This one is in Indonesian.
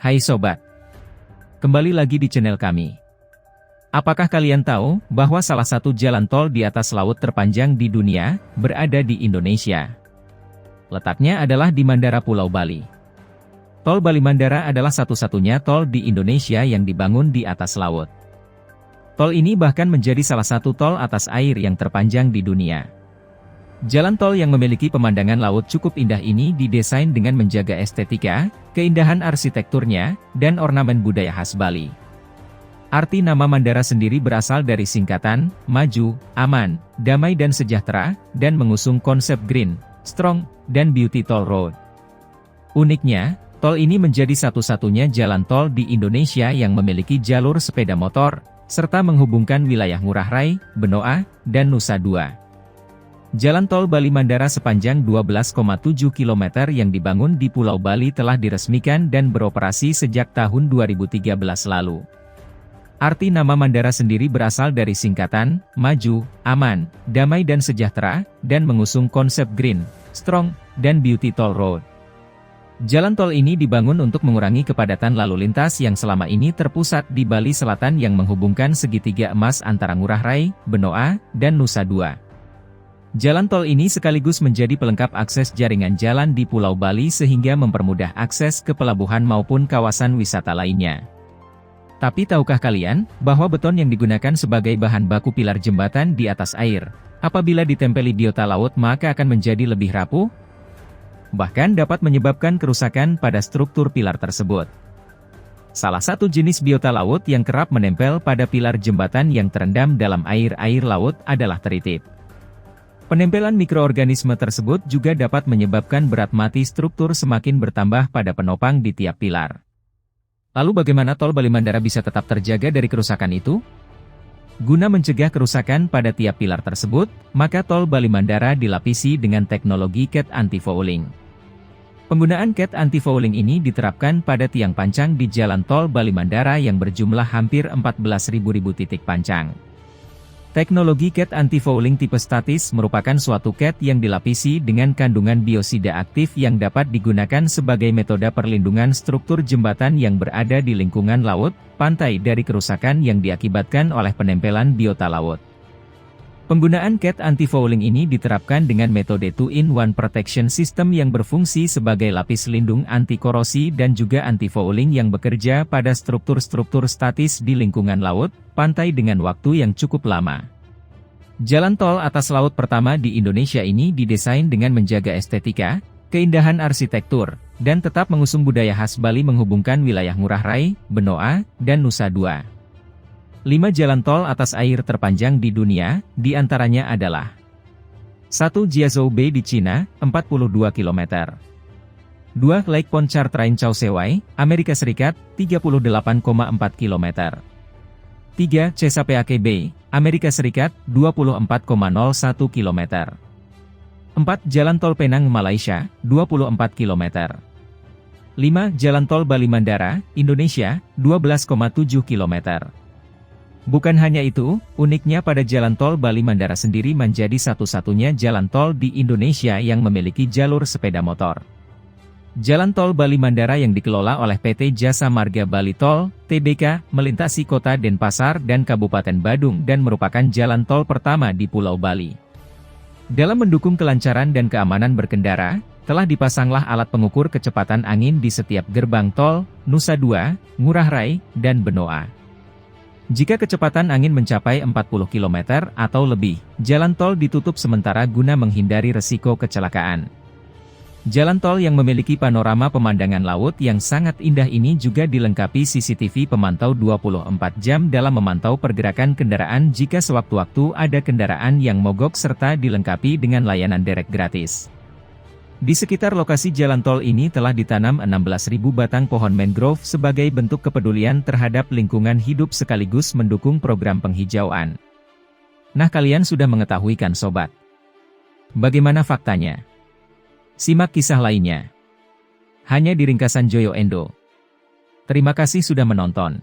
Hai sobat, kembali lagi di channel kami. Apakah kalian tahu bahwa salah satu jalan tol di atas laut terpanjang di dunia berada di Indonesia? Letaknya adalah di Mandara Pulau Bali. Tol Bali Mandara adalah satu-satunya tol di Indonesia yang dibangun di atas laut. Tol ini bahkan menjadi salah satu tol atas air yang terpanjang di dunia. Jalan tol yang memiliki pemandangan laut cukup indah ini didesain dengan menjaga estetika, keindahan arsitekturnya, dan ornamen budaya khas Bali. Arti nama Mandara sendiri berasal dari singkatan, maju, aman, damai dan sejahtera, dan mengusung konsep green, strong, dan beauty toll road. Uniknya, tol ini menjadi satu-satunya jalan tol di Indonesia yang memiliki jalur sepeda motor, serta menghubungkan wilayah Ngurah Rai, Benoa, dan Nusa Dua. Jalan tol Bali Mandara sepanjang 12,7 km yang dibangun di Pulau Bali telah diresmikan dan beroperasi sejak tahun 2013 lalu. Arti nama Mandara sendiri berasal dari singkatan, maju, aman, damai dan sejahtera, dan mengusung konsep green, strong, dan beauty toll road. Jalan tol ini dibangun untuk mengurangi kepadatan lalu lintas yang selama ini terpusat di Bali Selatan yang menghubungkan segitiga emas antara Ngurah Rai, Benoa, dan Nusa Dua. Jalan tol ini sekaligus menjadi pelengkap akses jaringan jalan di Pulau Bali sehingga mempermudah akses ke pelabuhan maupun kawasan wisata lainnya. Tapi tahukah kalian, bahwa beton yang digunakan sebagai bahan baku pilar jembatan di atas air, apabila ditempeli biota laut maka akan menjadi lebih rapuh? Bahkan dapat menyebabkan kerusakan pada struktur pilar tersebut. Salah satu jenis biota laut yang kerap menempel pada pilar jembatan yang terendam dalam air laut adalah teritip. Penempelan mikroorganisme tersebut juga dapat menyebabkan berat mati struktur semakin bertambah pada penopang di tiap pilar. Lalu bagaimana tol Bali Mandara bisa tetap terjaga dari kerusakan itu? Guna mencegah kerusakan pada tiap pilar tersebut, maka tol Bali Mandara dilapisi dengan teknologi CAT anti-fouling. Penggunaan CAT anti-fouling ini diterapkan pada tiang pancang di jalan tol Bali Mandara yang berjumlah hampir 14.000 titik pancang. Teknologi CAT anti-fouling tipe statis merupakan suatu CAT yang dilapisi dengan kandungan biosida aktif yang dapat digunakan sebagai metode perlindungan struktur jembatan yang berada di lingkungan laut, pantai dari kerusakan yang diakibatkan oleh penempelan biota laut. Penggunaan CAT anti-fouling ini diterapkan dengan metode 2-in-1 protection system yang berfungsi sebagai lapis lindung anti-korosi dan juga anti-fouling yang bekerja pada struktur-struktur statis di lingkungan laut, pantai dengan waktu yang cukup lama. Jalan tol atas laut pertama di Indonesia ini didesain dengan menjaga estetika, keindahan arsitektur, dan tetap mengusung budaya khas Bali menghubungkan wilayah Ngurah Rai, Benoa, dan Nusa Dua. 5 jalan tol atas air terpanjang di dunia, diantaranya adalah 1. Jiazhou Bay di Cina, 42 km. 2. Lake Pontchartrain Chao Phraya, Amerika Serikat, 38,4 km. 3. Chesapeake Bay, Amerika Serikat, 24,01 km. 4. Jalan tol Penang Malaysia, 24 km. 5. Jalan tol Bali Mandara, Indonesia, 12,7 km. Bukan hanya itu, uniknya pada jalan tol Bali Mandara sendiri menjadi satu-satunya jalan tol di Indonesia yang memiliki jalur sepeda motor. Jalan tol Bali Mandara yang dikelola oleh PT Jasa Marga Bali Tol, Tbk, melintasi kota Denpasar dan Kabupaten Badung dan merupakan jalan tol pertama di Pulau Bali. Dalam mendukung kelancaran dan keamanan berkendara, telah dipasanglah alat pengukur kecepatan angin di setiap gerbang tol, Nusa Dua, Ngurah Rai, dan Benoa. Jika kecepatan angin mencapai 40 km atau lebih, jalan tol ditutup sementara guna menghindari resiko kecelakaan. Jalan tol yang memiliki panorama pemandangan laut yang sangat indah ini juga dilengkapi CCTV pemantau 24 jam dalam memantau pergerakan kendaraan jika sewaktu-waktu ada kendaraan yang mogok serta dilengkapi dengan layanan derek gratis. Di sekitar lokasi jalan tol ini telah ditanam 16.000 batang pohon mangrove sebagai bentuk kepedulian terhadap lingkungan hidup sekaligus mendukung program penghijauan. Nah, kalian sudah mengetahui kan sobat? Bagaimana faktanya? Simak kisah lainnya. Hanya di ringkasan Joyo Endo. Terima kasih sudah menonton.